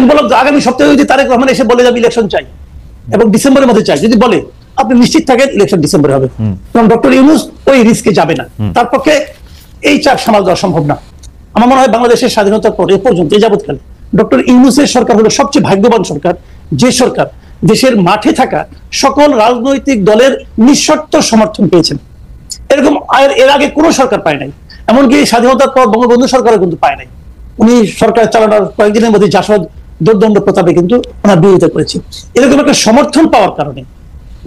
বলো আগামী সপ্তাহে যদি তারেক রহমান এসে বলে যাবে ইলেকশন চাই এবং ডিসেম্বরের মধ্যে চাই, যদি বলে আপনি নিশ্চিত থাকেন ইলেকশন ডিসেম্বরে হবে, কারণ ডক্টর ইউনূস ওই রিস্কে যাবে না, তার পক্ষে এই চাপ সামাল দেওয়া সম্ভব না। আমার মনে হয় বাংলাদেশের স্বাধীনতার পর এ পর্যন্ত এই যাবৎকালে ডক্টর ইউনূসের সরকার হলো সবচেয়ে ভাগ্যবান সরকার, যে সরকার দেশের মাঠে থাকা সকল রাজনৈতিক দলের নিঃশর্ত সমর্থন পেয়েছেন। এরকম এর আগে কোনো সরকার পায় নাই, এমনকি স্বাধীনতার পর বঙ্গবন্ধু সরকারও কিন্তু পায় নাই। উনি সরকার চালানোর কয়েকদিনের মধ্যে জাসদ দুর্দণ্ড প্রতাপে কিন্তু ওনার বিরোধিতা করেছে। এরকম একটা সমর্থন পাওয়ার কারণে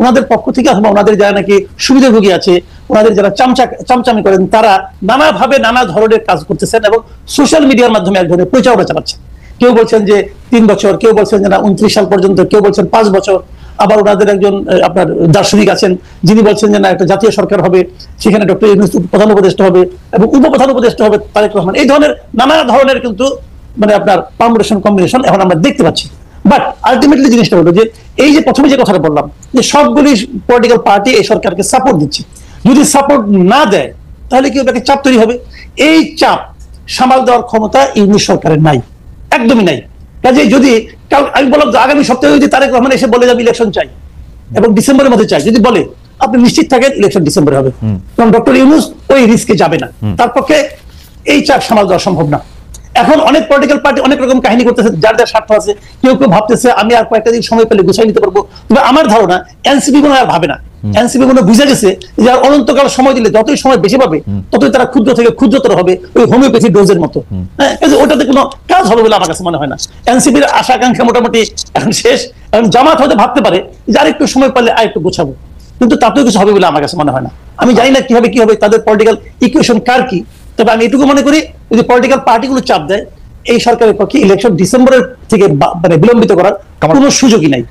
ওনাদের পক্ষ থেকে অথবা ওনাদের যারা নাকি সুবিধাভোগী আছে, ওনাদের যারা চামচামি করেন, তারা নানাভাবে নানা ধরনের কাজ করতেছেন এবং সোশ্যাল মিডিয়ার মাধ্যমে এক ধরনের প্রচারণা চালাচ্ছেন। কেউ বলছেন যে 3 বছর, কেউ বলছেন যে না 29 সাল পর্যন্ত, কেউ বলছেন 5 বছর। আবার ওনাদের একজন আপনার দার্শনিক আছেন যিনি বলছেন যে না একটা জাতীয় সরকার হবে, সেখানে ডক্টর ইউনূস প্রধান উপদেষ্টা হবে এবং উপপ্রধান উপদেষ্টা হবে তারেক রহমান। এই ধরনের নানা ধরনের কিন্তু মানে আপনার পারমুটেশন কম্বিনেশন এখন আমরা দেখতে পাচ্ছি। বাট আলটিমেটলি জিনিসটা হলো যে এই যে প্রথমে যে কথাটা বললাম যে সবগুলি পলিটিক্যাল পার্টি এই সরকারকে সাপোর্ট দিচ্ছে, যদি সাপোর্ট না দেয় তাহলে কি ওটাকে চাপ তৈরি হবে। এই চাপ সামাল দেওয়ার ক্ষমতা ইউনূস সরকারের নাই, একদমই নাই। কাজে যদি আমি বললাম আগামী সপ্তাহে যদি তারেক রহমান এসে বলে যাবে ইলেকশন চাই এবং ডিসেম্বরের মধ্যে চাই, যদি বলে আপনি নিশ্চিত থাকেন ইলেকশন ডিসেম্বরে হবে, কারণ ডক্টর ইউনূস ওই রিস্কে যাবে না, তার পক্ষে এই চাপ সামাল দেওয়া সম্ভব না। এখন অনেক পলিটিক্যাল পার্টি অনেক রকম কাহিনী করতেছে, যার যার স্বার্থ আছে। কেউ কেউ ভাবতেছে আমি আর কয়েকটা দিন সময় পেলে গুছাই নিতে পারবো, তবে আমার ধারণা এনসিপি মনে আর ভাবে না। এনসিপি মনে বুঝে গেছে যে অনন্তকাল সময় দিলে যতই সময় বেশি পাবে ততই তারা ক্ষুদ্র থেকে ক্ষুদ্রতর হবে, ওই হোমিওপ্যাথি ডোজের মতো। হ্যাঁ, ওটাতে কোনো কাজ হবে বলে আমার কাছে মনে হয় না। এনসিপির আশা আকাঙ্ক্ষা মোটামুটি এখন শেষ। এখন জামাত হয়তো ভাবতে পারে যে আর একটু সময় পেলে আর একটু গোছাবো, কিন্তু তাতেও কিছু হবে বলে আমার কাছে মনে হয় না। আমি জানি না কি হবে তাদের পলিটিক্যাল ইকুয়েশন কার কি, তবে আমি এটুকু মনে করি যদি পলিটিক্যাল পার্টিগুলো চাপ দেয় এই সরকারের পক্ষে ইলেকশন ডিসেম্বরের থেকে মানে বিলম্বিত করার কোনো সুযোগই নাই।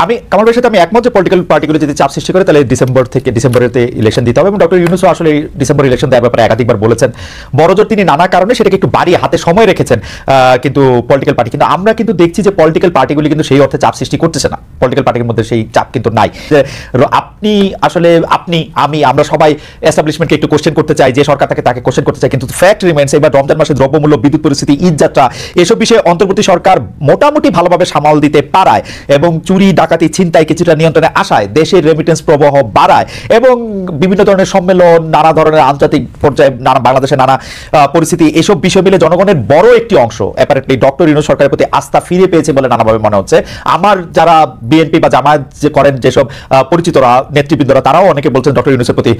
আমি কামাল ভাইয়ের সাথে আমি একমত যে পলিটিক্যাল পার্টিগুলো যদি চাপ সৃষ্টি করে তাহলে ডিসেম্বরেতে ইলেকশন দিতে হবে এবং ডক্টর ইউনূসও আসলে ডিসেম্বর ইলেকশন দেওয়ার ব্যাপারে একাধিকবার বলেছেন। বড়জোর তিনি নানা কারণে সেটাকে একটু বাড়িয়ে হাতে সময় রেখেছেন, কিন্তু পলিটিক্যাল পার্টি কিন্তু আমরা কিন্তু দেখছি যে পলিটিক্যাল পার্টিগুলি কিন্তু সেই অর্থে চাপ সৃষ্টি করতেছে না। পলিটিক্যাল পার্টির মধ্যে সেই চাপ কিন্তু নাই। আমরা সবাই এস্টাবলিশমেন্টকে একটু কোশ্চেন করতে চাই, যে সরকার তাকে কোশ্চেন করতে চাই, কিন্তু ফ্যাক্ট রিমেইনস এবার রমজান মাসে দ্রব্যমূল্য, বিদ্যুৎ পরিস্থিতি, ঈদ যাত্রা এসব বিষয়ে অন্তর্বর্তী সরকার মোটামুটি ভালোভাবে সামাল দিতে পারায় এবং চুরি ডাকাতি ছিনতাই কিছুটা নিয়ন্ত্রণে আসায় দেশের রেমিটেন্স প্রবাহ বাড়ায় এবং বিভিন্ন ধরনের সম্মেলন, নানা ধরনের আন্তর্জাতিক পর্যায়ে বাংলাদেশের নানা পরিস্থিতি, এসব বিষয় মিলে জনগণের বড় একটি অংশ অ্যাপারেন্টলি ডক্টর ইউনূস সরকারের প্রতি আস্থা ফিরে পেয়েছে বলে নানাভাবে মনে হচ্ছে। আমার যারা বিএনপি বা জামায়াত যে করেন যেসব পরিচিতরা নেতৃবৃন্দরা, তারাও অনেকে বলছেন ডক্টর ইউনূসের প্রতি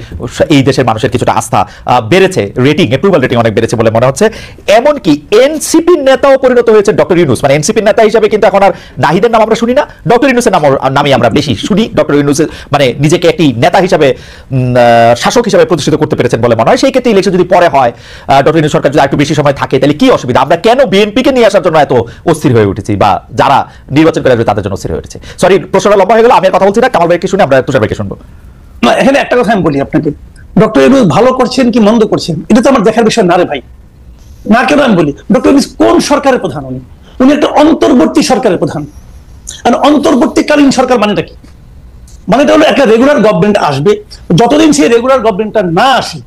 এই দেশের মানুষের কিছুটা আস্থা বেড়েছে, অ্যাপ্রুভাল রেটিং অনেক বেড়েছে বলে মনে হচ্ছে। এমনকি এনসিপির নেতাও পরিণত হয়েছে ডক্টর ইউনূস, মানে এনসিপির নেতা হিসেবে কিন্তু এখন আর নাহিদের নাম আমরা শুনি না, ডক্টর ইউনূসের নামই আমরা বেশি শুনি। ডক্টর ইউনূস মানে নিজেকে একটি নেতা হিসেবে, শাসক হিসেবে প্রতিষ্ঠিত করতে পেরেছেন বলে মনে হয়। সেই ক্ষেত্রে ইলেকশন যদি পরে হয়, ডক্টর ইউনূস সরকার যদি একটু বেশি সময় থাকে, তাহলে কি অসুবিধা? আমরা কেন বিএনপিকে নিয়ে আসার জন্য এত অস্থির হয়ে উঠেছি, বা যারা নির্বাচন করে তাদের জন্য অস্থির হয়ে উঠেছে? সরি, প্রশ্নটা লম্বা হয়ে গেল, আমি আর কথা বলছি না। কামাল ভাইকে শুনে আমরা তুষার ভাইকে শুনবো। এখানে একটা কথা আমি বলি আপনাকে, ডক্টর ইউনূস ভালো করছেন কি মন্দ করছেন এটা তো আমার দেখার বিষয় না রে ভাই। না কেন আমি বলি, ডক্টর ইউনূস কোন সরকারের প্রধান? উনি একটা অন্তর্বর্তী সরকারের প্রধান। অন্তর্বর্তীকালীন সরকার মানেটা কি? মানেটা হলো একটা রেগুলার গভর্নমেন্ট আসবে, যতদিন সেই রেগুলার গভর্নমেন্টটা না আসে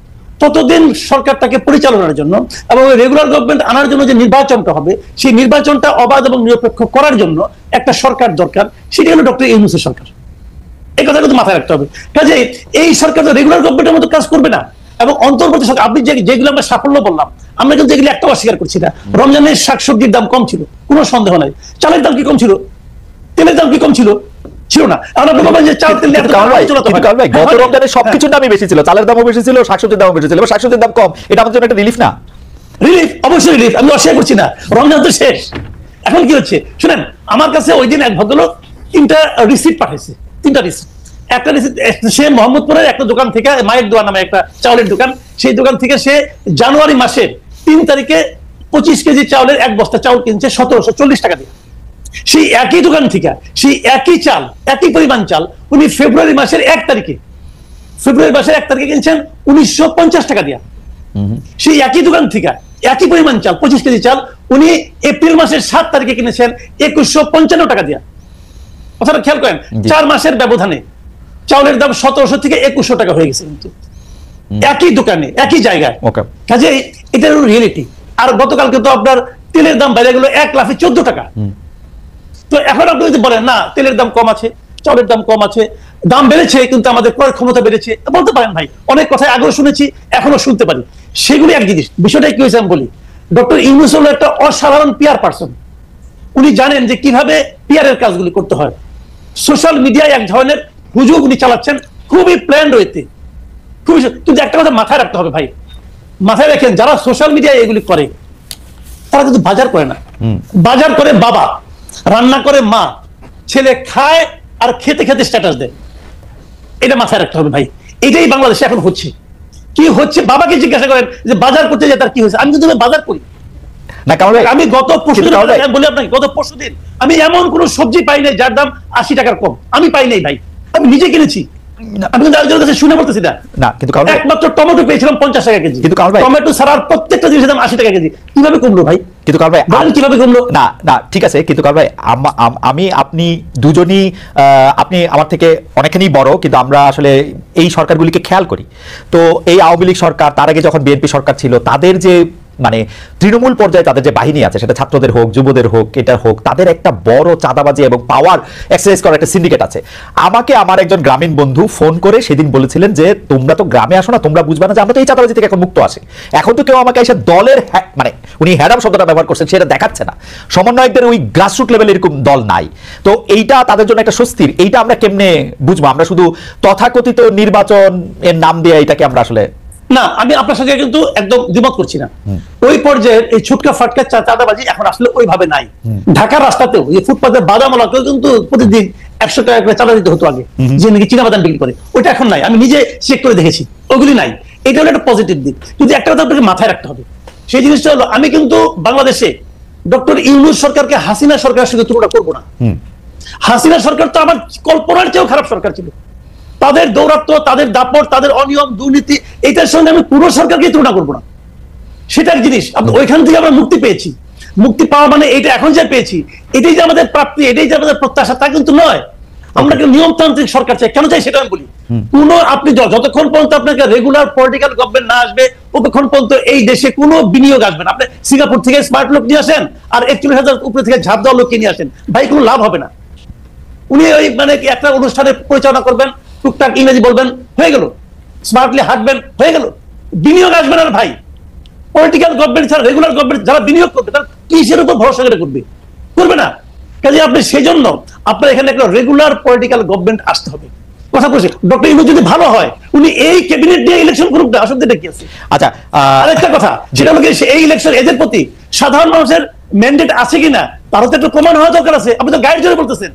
ততদিন সরকারটাকে পরিচালনার জন্য এবং ওই রেগুলার গভর্নমেন্ট আনার জন্য যে নির্বাচনটা হবে, সেই নির্বাচনটা অবাধ এবং নিরপেক্ষ করার জন্য একটা সরকার দরকার, সেটা হলো ডক্টর ইউনূসের সরকার। এই কথা কিন্তু মাথায় রাখতে হবে। কাজে এই সরকার তো রেগুলার গভর্নমেন্টের মতো কাজ করবে না। এবং অন্তর্বর্তী সরকার, আপনি যেগুলো আমরা সাফল্য বললাম, আমরা কিন্তু এগুলো একটাও অস্বীকার করছি না। রমজানের শাকসবজির দাম কম ছিল, কোনো সন্দেহ নাই। চালের দাম কি কম ছিল? তেলের দাম কি কম ছিল? ছিল না। গত রমজানে সবকিছুর দামই বেশি ছিল, চালের দামও বেশি ছিল, শাকসবজির দামও বেশি ছিল। শাকসবজির দাম কম, এটা আমাদের জন্য একটা রিলিফ না? রিলিফ, অবশ্যই রিলিফ, আমি অস্বীকার করছি না। রমজান তো শেষ, এখন কি হচ্ছে শুনেন। আমার কাছে ওই দিন এক ভদ্রলোক 3টা রিসিপ্ট পাঠাইছে, 3টা রিসিপ্ট। একটা রিসিপ্ট সে মোহাম্মদপুরের একটা দোকান থেকে, মায়ের দোয়া নামে একটা চাউলের দোকান, সেই দোকান থেকে সে জানুয়ারি মাসের 3 তারিখে 25 কেজি চাউলের এক বস্তা চাউল কিনছে 1740 টাকা দিয়ে। সেই একই দোকান থেকে সেই একই চাল, একই পরিমাণ চাল উনি ফেব্রুয়ারি মাসের 1 তারিখে কিনছেন 1950 টাকা দিয়া। সেই একই দোকান থেকে একই পরিমাণ চাল, 25 কেজি চাল, উনি এপ্রিল মাসের 7 তারিখে কিনেছেন 2155 টাকা দিয়া। কথাটা খেয়াল করেন, 4 মাসের ব্যবধানে চাউলের দাম 1700 থেকে 2100 টাকা হয়ে গেছে, কিন্তু একই দোকানে একই জায়গায়। কাজে এটা রিয়েলিটি। আর গতকালকে তো আপনার তেলের দাম বেড়ে গেল 1 লাফে 14 টাকা। তো এখন আপনি যদি বলেন না তেলের দাম কম আছে, চালের দাম কম আছে, দাম বেড়েছে কিন্তু আমাদের ক্রয় ক্ষমতা বেড়েছে, বলতে পারেন ভাই, অনেক কথাই আগেও শুনেছি এখনো শুনতে পারি, সেগুলি এক জিনিস। বিষয়টা কি হয়েছে আমি বলি, ডক্টর ইউনূস হলো একটা অসাধারণ পিআর পারসন। উনি জানেন যে কিভাবে পিআরের কাজগুলি করতে হয়। সোশ্যাল মিডিয়ায় এক ধরনের হুজুগ উনি চালাচ্ছেন খুবই প্ল্যান রয়েছে, খুবই। কিন্তু একটা কথা মাথায় রাখতে হবে ভাই, মাথায় রাখেন যারা সোশ্যাল মিডিয়ায় এগুলি করে তারা কিন্তু বাজার করে না, বাজার করে বাবা, রান্না করে মা, ছেলে খায় আর খেতে খেতে স্ট্যাটাস দেয়। এটা মাথায় রাখতে হবে ভাই, এটাই বাংলাদেশে এখন হচ্ছে। কি হচ্ছে বাবাকে জিজ্ঞাসা করেন যে বাজার করতে যায় তার কি হয়েছে। আমি কিন্তু বাজার করি না, কারণ আমি গত পরশুদিন বলি আপনাকে, গত পরশুদিন আমি এমন কোন সবজি পাই নাই যার দাম 80 টাকার কম, আমি পাই নাই ভাই, আমি নিজে কিনেছি। আমি কিন্তু একজনের কাছে শুনে বলতেছি না, কিন্তু একমাত্র টমেটো পেয়েছিলাম 50 টাকা কেজি, কিন্তু টমেটো ছাড়ার প্রত্যেকটা জিনিসের দাম 80 টাকা কেজি। কিভাবে কমলো ভাই? কিন্তু কারণ ভাই কিভাবে কমলো? না ঠিক আছে, কিন্তু কারণ ভাই আমি আপনি দুজনই আপনি আমার থেকে অনেকখানি বড়, কিন্তু আমরা আসলে এই সরকারগুলিকে খেয়াল করি। তো এই আওয়ামী লীগ সরকার, তার আগে যখন বিএনপি সরকার ছিল, তাদের যে মানে তৃণমূল পর্যায়ে তাদের যে বাহিনী আছে, সেটা ছাত্রদের হোক, যুবদের হোক, এটা হোক, তাদের একটা বড় চাঁদাবাজি এবং পাওয়ার এক্সারসাইজ করার একটা সিন্ডিকেট আছে। আমাকে আমার একজন গ্রামীণ বন্ধু ফোন করে সেদিন বলেছিলেন যে তোমরা তো গ্রামে আসো না, তোমরা বুঝবে না যে আমরা তো এই চাঁদাবাজি থেকে এখন মুক্ত আসে। এখন তো কেউ আমাকে এসে দলের মানে উনি হ্যাডাম শব্দটা ব্যবহার করছেন, সেটা দেখাচ্ছে না। সমন্বয়কদের ওই গ্রাসরুট লেভেলে এরকম দল নাই। তো এইটা তাদের জন্য একটা স্বস্তির। এইটা আমরা কেমনে বুঝবো? আমরা শুধু তথাকথিত নির্বাচন এর নাম দিয়ে এটাকে আমরা আসলে না, আমি আপনার সাথে কিন্তু একদম দ্বিমত করছি না। ওই পর্যায়ের এই ছুটকা ফাটকা চাঁদাবাজি এখন আসলে ওইভাবে নাই। ঢাকার রাস্তাতেও এই ফুটপাতের বাদামওয়ালাকেও কিন্তু প্রতিদিন 100 টাকা করে চাঁদা দিতে হতো আগে, যে নাকি চীনা বাদাম বিক্রি করে। ওইটা এখন নাই, আমি নিজে চেক করে দেখেছি, ওগুলি নাই। এটা হলো একটা পজিটিভ দিক। কিন্তু একটা কথা আপনাকে মাথায় রাখতে হবে, সেই জিনিসটা হলো আমি কিন্তু বাংলাদেশে ডক্টর ইউনূস সরকারকে হাসিনা সরকারের সঙ্গে তুলনা করবো না। হাসিনা সরকার তো আমার কল্পনার চেয়েও খারাপ সরকার ছিল। তাদের দৌরাত্ম্য, তাদের দাপট, তাদের অনিয়ম, দুর্নীতি, এইটার সঙ্গে আমি পুরো সরকারকে তুলনা করবো না। সেটা এক জিনিস। ওইখান থেকে আমরা মুক্তি পেয়েছি। মুক্তি পাওয়া মানে এইটা এখন যে পেয়েছি, এটাই যে আমাদের প্রাপ্তি, এটাই যে আমাদের প্রত্যাশা, তা কিন্তু নয়। আমরা কিন্তু নিয়মতান্ত্রিক সরকার চাই। কেন চাই সেটা আমি বলি। কোন আপনি যতক্ষণ পর্যন্ত আপনাকে রেগুলার পলিটিক্যাল গভর্নমেন্ট না আসবে, ততক্ষণ পর্যন্ত এই দেশে কোনো বিনিয়োগ আসবে না। আপনি সিঙ্গাপুর থেকে স্মার্ট লোক নিয়ে আসেন আর 41,000 উপরে থেকে ঝাঁপ দেওয়া লোককে নিয়ে আসেন, ভাই কোনো লাভ হবে না। উনি ওই মানে একটা অনুষ্ঠানে পরিচালনা করবেন, টুকটাক ইংরেজি বলবেন, হয়ে গেল। স্মার্টলি হাঁটবেন, হয়ে গেল। বিনিয়োগ আসবে না ভাই। পলিটিক্যাল গভর্নমেন্ট ছাড়া রেগুলার গভর্নমেন্ট যারা বিনিয়োগ করবে তারা কিসের উপর ভরসা করে করবে না। কাজে আপনি সেই জন্য আপনার এখানে একটা রেগুলার পলিটিক্যাল গভর্নমেন্ট আসতে হবে। কথা বলছি, ডক্টর ইউনূস যদি ভালো হয়, উনি এই ক্যাবিনেট দিয়ে ইলেকশন করুক না, অসুবিধাটা কি আছে? আচ্ছা, আরেকটা কথা, যেটা হলো এই ইলেকশন এদের প্রতি সাধারণ মানুষের ম্যান্ডেট আছে কিনা তার তো একটু প্রমাণ হওয়া দরকার আছে। আপনি তো গাইড জোরে বলতেছেন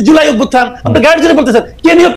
জুলাই অভ্যুত্থান, আপনি গাইড জোরে বলতেছেন, কে নিয়োগ